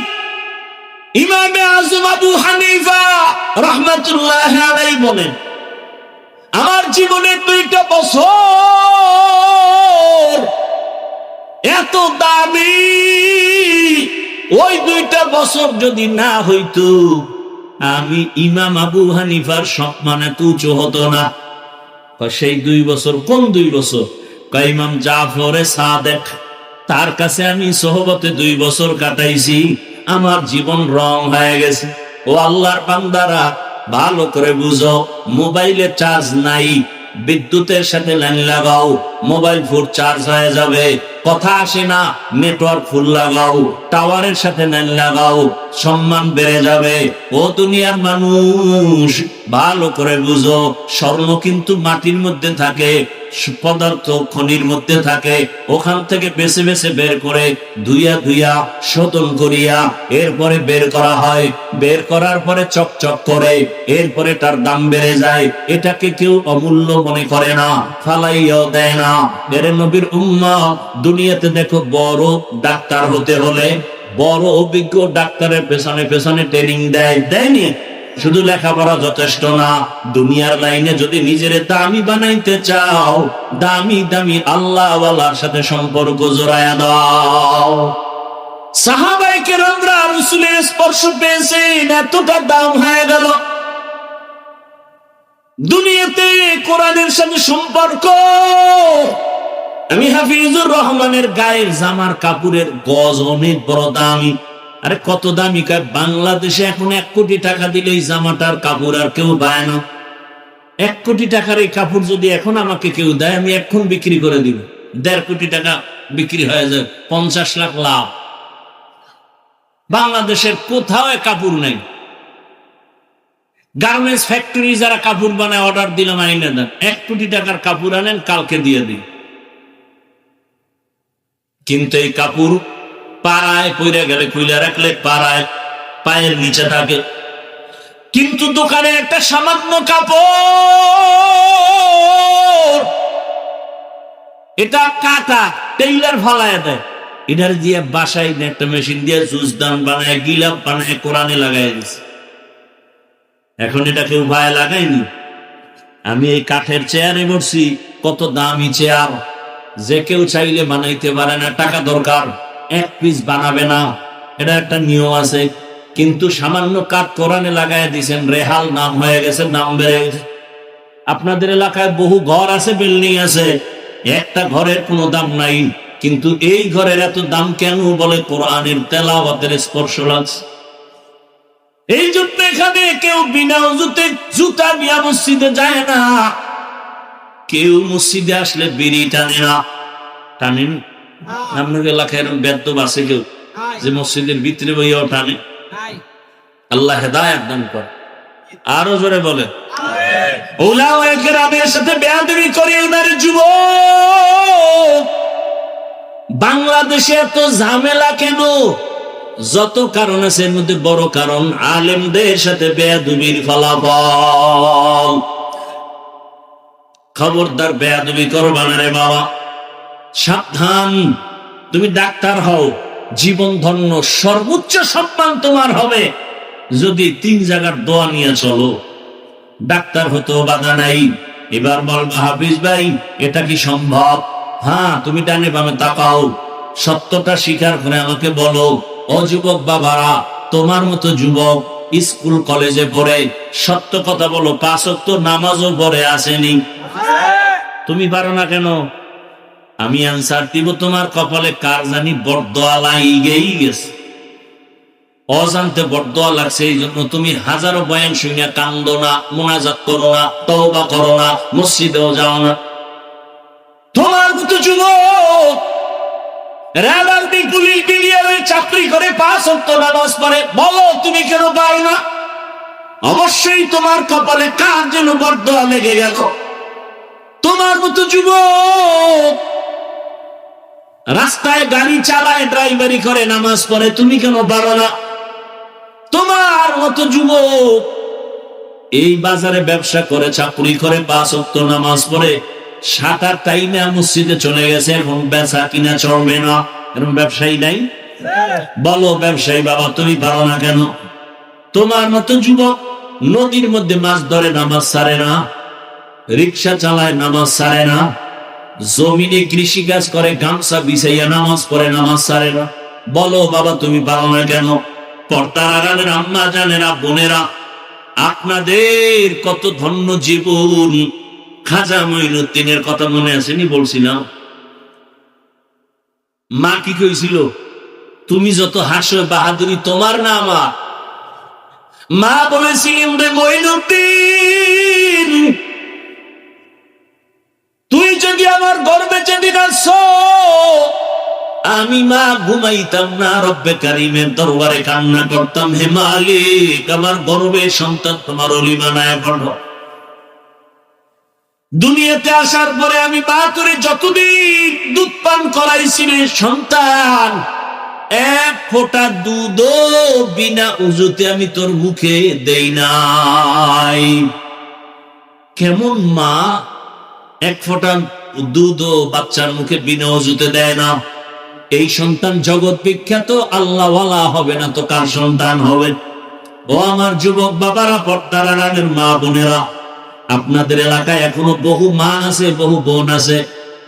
ইমামে আজম আবু হানিফা রাহমাতুল্লাহ আলাইহি বলেন, আমার জীবনে 2টা বছর এত দামি, ওই 2টা বছর যদি না হইতো আমি ইমাম আবু হানিফার সম্মান এত উঁচু হতো না। সেই 2 বছর কোন 2 বছর? ইমাম জাফরে সাদেক, তার কাছে আমি সোহবতে 2 বছর কাটাইছি, আমার জীবন রং হয়ে গেছে। ও আল্লাহর বান্দারা, ভালো করে বুঝো, মোবাইলে চার্জ নাই, বিদ্যুতের সাথে লাইন লাগাও, মোবাইল ফুল চার্জ হয়ে যাবে। কথা আসে না, নেটওয়ার্ক ফুল লাগাও, টাওয়ারের সাথে লাইন লাগাও, সম্মান বেড়ে যাবে। ও দুনিয়ার মানুষ, ভালো করে বুঝো, স্বর্ণ কিন্তু মাটির মধ্যে থাকে, পদার্থ খনির মধ্যে থাকে, ওখান থেকে বেছে বেছে বের করে ধুইয়া ধুইয়া শোধন করিয়া এরপরে বের করা হয়। বের করার পরে চকচক করে, এরপরে তার দাম বেড়ে যায়। এটাকে কেউ অমূল্য মনে করে না, ফালাইয়াও দেয় না। এর নবীর উম্মত, দুনিয়াতে দেখো, বড় ডাক্তার হতে হলে বড় অভিজ্ঞ ডাক্তারের পেছনে পেছনে ট্রেনিং দেয়, দেয়নি? শুধু লেখাপড়া যথেষ্ট না, দুনিয়ার লাইনে যদি নিজের দামি বানাইতে চাও, দামি দামি আল্লাহওয়ালার সাথে সম্পর্ক জোড়ায়া দাও। সাহাবায়ে কেরামরা রাসূলের স্পর্শ পেয়েছেন, এতটা দাম হয়ে গেল। দুনিয়াতে কোরআনের সাথে সম্পর্ক। আমি হাফিজুর রহমানের গায়ের জামার কাপড়ের গজ অনেক বড় দামি। আরে কত দামি? বাংলাদেশে এখন 1 কোটি টাকা দিলে এই জামাটার কাপড় আর কেউ পায় না। 1 কোটি টাকার এই কাপড় যদি এখন আমাকে কেউ দেয়, আমি এখন বিক্রি করে দিব। 1.5 কোটি টাকা বিক্রি হয়ে যায়, 50 লাখ লাভ। বাংলাদেশের কোথাও কাপড় নেই। গার্মেন্টস ফ্যাক্টরি যারা কাপড় বানায়, অর্ডার দিলাম আইনে দেন, 1 কোটি টাকার কাপড় আনেন, কালকে দিয়ে দিই। কিন্তু এই কাপড় পাড়ায় পইরা গেলে খুলে রাখলে পাড়ায় পায়ের নিচে থাকে। কিন্তু দোকানে একটা সামান্য কাপড়, এটা কাটা টেইলার ফালায় দেয়, এটার দিয়ে বাসায় একটা মেশিন দিয়ে জুস দান বানায়, গিলাপ বানায়, কোরআনে লাগাই দিচ্ছে। এখন এটা কেউ ভাই লাগাইনি। আমি এই কাঠের চেয়ারে বসছি, কত দামি চেয়ার, যে কেউ চাইলে বানাইতে পারে না, টাকা দরকার, 1 পিস বানাবে না, এটা একটা নিয়ম আছে। কিন্তু সামান্য কাঠ কোরআনে লাগাই দিয়েছেন, রেহাল নাম হয়ে গেছে, নাম বেড়ে গেছে। আপনাদের এলাকায় বহু ঘর আছে, বিল্ডিং আছে, একটা ঘরের কোনো দাম নাই, কিন্তু এই ঘরের এত দাম কেন? বলে কোরআনের তেলাওয়াতের স্পর্শ লাগছে। এই জন্য এখানে কেউ বিনা ওযুতে জুতা নিয়ে মসজিদে যায় না, কেউ মসজিদে আসলে বিড়ি টানে না। টানেন? আপনার এলাকায় এরকম বেদ্যপ আছে কেউ যে মসজিদের ভিতরে বইয়াও টানে? আল্লাহ হেদায়েত দান করে। আরো জোরে বলে উলামায়ে কেরামের সাথে বেয়াদবি করে ওনার যুবক। বাংলাদেশে এত ঝামেলা কেন? যত কারণ আছে, এর মধ্যে বড় কারণ আলেমদের সাথে বেয়াদবির ফলাফল। খবরদার বেয়াদবি করবা না রে বাবা, সাবধান। তুমি ডাক্তার হও, জীবন ধন্য, সর্বোচ্চ সম্মান তোমার হবে যদি 3 জায়গার দোয়া নিয়ে চলো। ডাক্তার হতেও বাধা নাই। এবার বলবা হাফিজ ভাই, এটা কি সম্ভব? হ্যাঁ, তুমি ডানে বামে তাকাও, সত্যটা স্বীকার করে আমাকে বলো। ও যুবক বাবারা, তোমার মতো যুবক স্কুল কলেজে পড়ে সত্য কথা বলো, 5 ওয়াক্ত নামাজও পড়ে আসেনি, তুমি পারো না কেন? আমি আনসার দিব, তোমার কপালে কার জানি বরদোয়া লাগেই গেছে, অজান্তে বরদোয়া লাগছে। এই জন্য তুমি হাজারো বয়ান শুনে কান্দো না, মুনাজাত করো না, তওবা করো না, মসজিদেও যাও না। তোমার মতো যুবক রেলওয়ে পুলিশ বিলিয়ারে চাকরি করে 5 ওয়াক্ত নামাজ পড়ে, বলো তুমি কেন পারো না? অবশ্যই তোমার কপালে কার যেন বরদোয়া লেগে গেল। তোমার মতো যুবক রাস্তায় গাড়ি চালায়, ড্রাইভারি করে, নামাজ পড়ে, তুমি কেন পারো না? তোমার মতো যুবক এই বাজারে ব্যবসা করে, চাকরি করে, 5 ওয়াক্ত নামাজ পড়ে, 7-8 টাইমে মসজিদে চলে গেছে, এখন বেচা কিনা চলবে না, এরকম ব্যবসায়ী নাই? বলো ব্যবসায়ী বাবা, তুমি পারো না কেন? তোমার মতো যুবক নদীর মধ্যে মাছ ধরে, নামাজ ছাড়ে না, রিক্সা চালায়, নামাজ ছাড়ে না, জমিনে কৃষি কাজ করে, গামছা বিছাইয়া নামাজ পড়ে, নামাজ ছাড়ে না, বলো বাবা তুমি পারো না কেন? পর্দার আড়ালের আম্মা জানেরা, বোনেরা, আপনাদের কত ধন্য জীবন। খাজা মঈনুদ্দিনের কথা মনে আসেনি? বলছি না, মা কি কইছিল? তুমি যত হাসো বাহাদুরি তোমার না আমার। মা বলেছিলেন, রে মঈনুদ্দিন, তুই যদি আমার গর্বে যেদিন আসো, আমি মা ঘুমাইতাম না, রব্বে কারিমের দরবারে কান্না করতাম, হে মালিক, আমার গর্বের সন্তান তোমার ওলি বানায় পড়ো। দুনিয়াতে আসার পরে আমি মা করে যতদিন দুধ পান করাইছিলে সন্তান, 1 ফোঁটা দুধও বিনা উজুতে আমি তোর মুখে দেই নাই। কেমন মা 1 ফোঁটা দুধও বাচ্চার মুখে বিনা উজুতে দেয় না? এই সন্তান জগৎ বিখ্যাত, আল্লাহওয়ালা হবে না তো কার সন্তান হবে? ও আমার যুবক বাবারা, পর্দার আড়ালের মা বোনেরা, আপনাদের এলাকায় এখনো বহু মা আছে, বহু বোন আছে,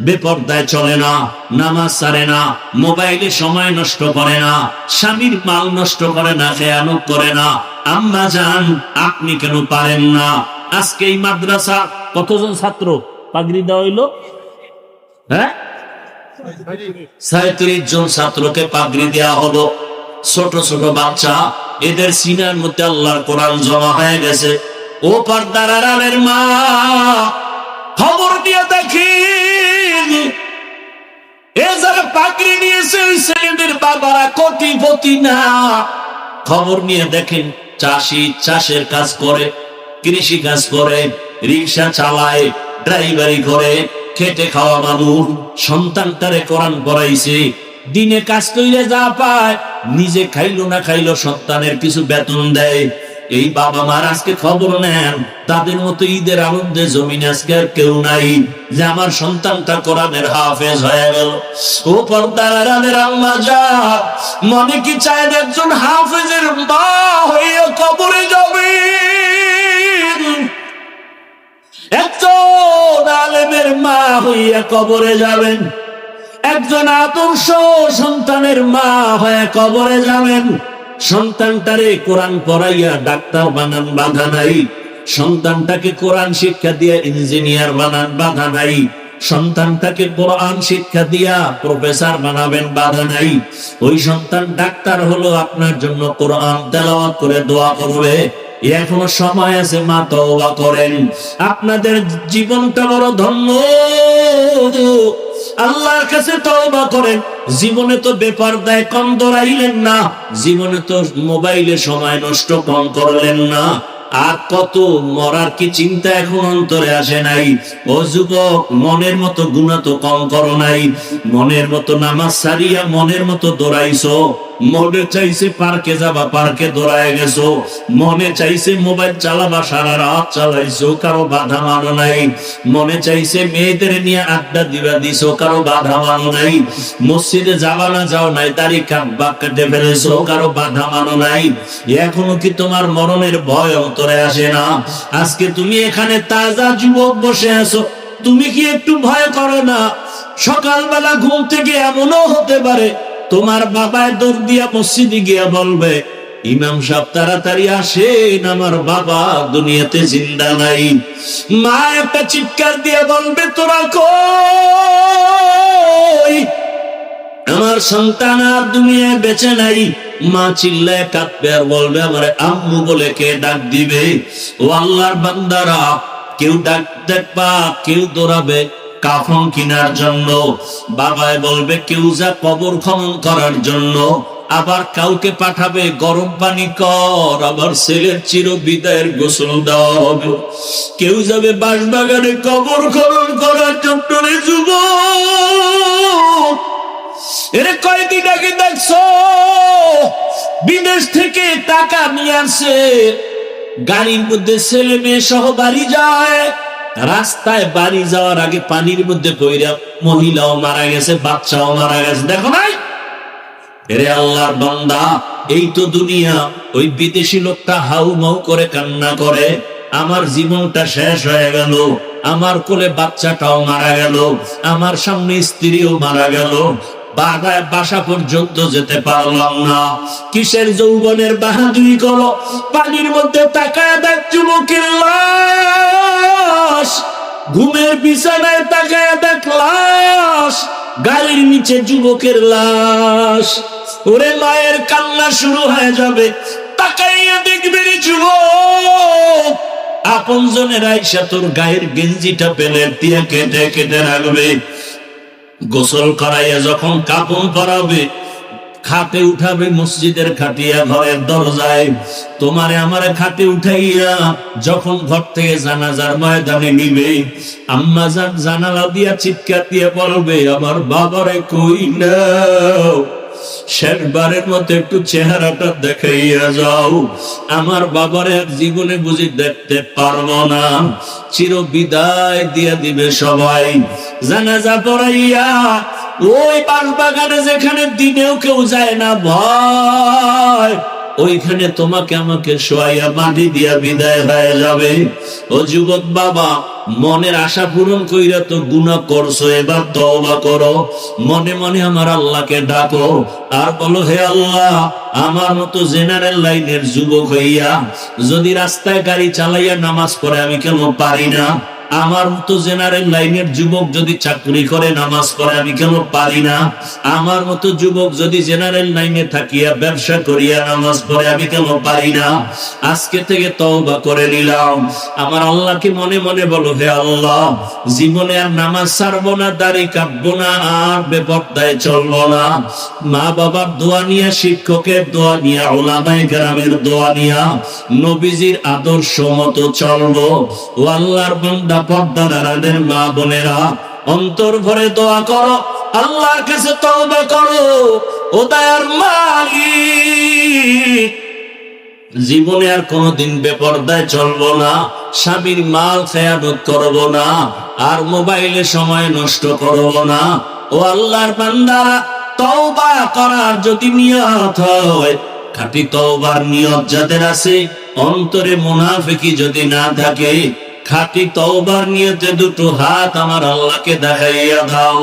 বেপর্দায় চলে না, নামাজ ছাড়ে না, মোবাইলে সময় নষ্ট করে না, স্বামীর মাল নষ্ট করে না, খেয়ানত করে না। আম্মা জান, আপনি কেন পারেন না? আজকে এই মাদ্রাসা কতজন ছাত্র পাগড়ি দেওয়া হইলো? হ্যাঁ, 37 জন ছাত্রকে পাগড়ি দেওয়া হলো। ছোট ছোট বাচ্চা, এদের সিনার মধ্যে আল্লাহর কোরআন জমা হয়ে গেছে। ও পর্দার আড়ালের মা, খবর দিয়ে দেখি এ যারা পাগড়ি নিয়েছে ওই ছেলেদের বাবারা কোটিপতি না। খবর নিয়ে দেখেন, চাষি চাষের কাজ করে, কৃষি কাজ করে, রিক্সা চালায়, ড্রাইভারি করে, খেটে খাওয়া মানুষ সন্তানটারে কোরআন পড়াইছে। দিনে কাজ কইরে যা পায়, নিজে খাইলো না খাইলো সন্তানের কিছু বেতন দেয়। এই বাবা মার আজকে খবর নেন, তাদের মতো ঈদের আনন্দে জমিনে আজকে আর কেউ নাই যে আমার সন্তানটা কোরআনের হাফেজ হয়ে গেল। ও পর্দার আড়ালের আম্মা জান, মনে কি চায় একজন হাফেজের মা হয়ে কবরে যাবে? একজন আলেমের মা হইয়া কবরে যাবেন, একজন আদর্শ সন্তানের মা হয়ে কবরে যাবেন। সন্তানটারে কোরআন পড়াইয়া ডাক্তার বানান, বাধা নাই। সন্তানটাকে কোরআন শিক্ষা দিয়া ইঞ্জিনিয়ার বানান, বাধা নাই। সন্তানটাকে কোরআন শিক্ষা দিয়া প্রফেসর বানাবেন, বাধা নাই। ওই সন্তান ডাক্তার হলো আপনার জন্য কোরআন তেলাওয়াত করে দোয়া করবে। এখনো সময় আছে, মা তওবা করেন। আপনাদের জীবনটা বড় ধন্য, আল্লাহর কাছে তওবা করেন। জীবনে তো বেপরদায় কম দৌড়াইলেন না, জীবনে তো মোবাইলে সময় নষ্ট কম করলেন না। আর কত মরার কি চিন্তা এখন অন্তরে আসে নাই? ও যুবক, মনের মতো গুনাহ তো কম করো নাই। মনের মতো নামাজ ছাড়িয়া মনের মতো দৌড়াইছো। মনে চাইছে পার্কে যাবা, পার্কে দৌড়ায় গেছো। মনে চাইছে মোবাইল চালাবা, সারা রাত চালাইছো, কারো বাধা মানো নাই। মনে চাইছে মেয়েদের নিয়ে আড্ডা দিবা, দিছো, কারো বাধা মানো নাই। মসজিদে যাবা না, যাও নাই, দাড়ি কাটবা, কেটে ফেলেছো, কারো বাধা মানো নাই। এখনো কি তোমার মরণের ভয় অন্তরে আসে না? আজকে তুমি এখানে তাজা যুবক বসে আছো, তুমি কি একটু ভয় করো না? সকালবেলা ঘুম থেকে এমনও হতে পারে তোমার বাবায় দৌড় দিয়া মসজিদে গিয়া বলবে, ইমাম সাহেব তাড়াতাড়ি আসেন, আমার বাবা দুনিয়াতে জিন্দা নাই। মা একটা চিৎকার দিয়ে বলবে, তোরা কই? আমার সন্তান আর দুনিয়ায় বেঁচে নাই। মা চিল্লায় কাঁদবে আর বলবে, আমার আম্মু বলে কে ডাক দিবে? ও আল্লাহর বান্দারা, কেউ ডাক দেখবা, কেউ দৌড়াবে কাফন কেনার জন্য, বাবায় বলবে কেউ যা কবর খনন করার জন্য, আবার কাউকে পাঠাবে গরম পানি কর, আবার ছেলের চির বিদায়ের গোসল দেওয়া হবে। কেউ যাবে বাঁশবাগানে কবর খনন করার জন্য। রে যুবক, এরে কয়দিন আগে দেখছো বিদেশ থেকে টাকা নিয়ে আসে, গাড়ির মধ্যে ছেলে মেয়ে সহ বাড়ি যায়। রাস্তায় বাড়ি যাওয়ার আগে পানির মধ্যে পইরা মহিলাও মারা গেছে, বাচ্চাও মারা গেছে। দেখো নাই? এরে আল্লাহর বান্দা, এই তো দুনিয়া। ওই বিদেশি লোকটা হাউ মাউ করে কান্না করে, আমার জীবনটা শেষ হয়ে গেল, আমার কোলে বাচ্চাটাও মারা গেল, আমার সামনে স্ত্রীও মারা গেল, বাসা পর্যন্ত যেতে পারলাম না। কিসের যৌবনের বাহাদুরি করো? পানির মধ্যে তাকায় দেখ যুবকের লাশ, ঘুমের বিছানায় তাকায় দেখ লাশ, গাড়ির নিচে যুবকের লাশ। ওরে মায়ের কান্না শুরু হয়ে যাবে, তাকাইয়া দেখবে রে যুবক, আপন জনের আইসা তোর গায়ের গেঞ্জিটা প্যালেট দিয়ে কেটে কেটে রাখবে। গোসল করাইয়া যখন কাপড় পরাবে, খাটে উঠাবে, মসজিদের খাটিয়া ঘরের দরজায় তোমারে আমারে খাটে উঠাইয়া যখন ঘর থেকে জানাজার ময়দানে নিবে, আম্মা জান জানালা দিয়া চিৎকার দিয়ে বলবে, আমার বাবারে কই নাও, শেষবারের মতো একটু চেহারাটা দেখাইয়া যাও, আমার বাবারে আর জীবনে বুঝি দেখতে পারবো না। চির বিদায় দিয়া দিবে সবাই। জানাজা পড়াইয়া ওই বাগানে যেখানে দিনেও কেউ যায় না ভয়, ওইখানে তোমাকে আমাকে শোয়াইয়া মাটি দিয়া বিদায় হয়ে যাবে। ও যুবক বাবা, মনের আশা পূরণ কইরা তো গুনাহ করছো, এবার তওবা করো। মনে মনে আমার আল্লাহকে ডাকো আর বলো, হে আল্লাহ, আমার মতো জেনারেল লাইনের যুবক হইয়া যদি রাস্তায় গাড়ি চালাইয়া নামাজ পড়ে আমি কেন পারি না? আমার মতো জেনারেল লাইনের যুবক যদি চাকরি করে নামাজ পড়ে আমি কেন পারি না? আমার মতো যুবক যদি জেনারেল লাইনে থাকিয়া ব্যবসা করিয়া নামাজ পড়ে আমি কেন পারি না? আজকে থেকে তওবা করে নিলাম। আমার আল্লাহকে মনে মনে বলো, হে আল্লাহ, জীবনে আর নামাজ ছাড়বো না, দাড়ি কাটবো না, আর বেপরদায় চলবো না। মা বাবার দোয়া নিয়া, শিক্ষকের দোয়া নিয়া, উলামায়ে কেরামের দোয়া নিয়া নবীজির আদর্শ মতো চলবো। ও আল্লাহর বান্দা, পর্দার আড়ালের মা বোনেরা, অন্তর ভরে দোয়া করো, আল্লাহর কাছে তওবা করো। ও দয়ার মালিক, জীবনে আর কোনদিন বেপরদায় চলবো না, স্বামীর মাল খেয়ানত করবো না, আর মোবাইলে সময় নষ্ট করবো না। ও আল্লাহর বান্দারা, তওবা করার যদি নিয়ত হয়, খাঁটি তওবার নিয়ত যাদের আছে, অন্তরে মুনাফিকি যদি না থাকে, খাঁটি তওবার নিয়তে দুটো হাত আমার আল্লাহকে দেখাইয়া দাও।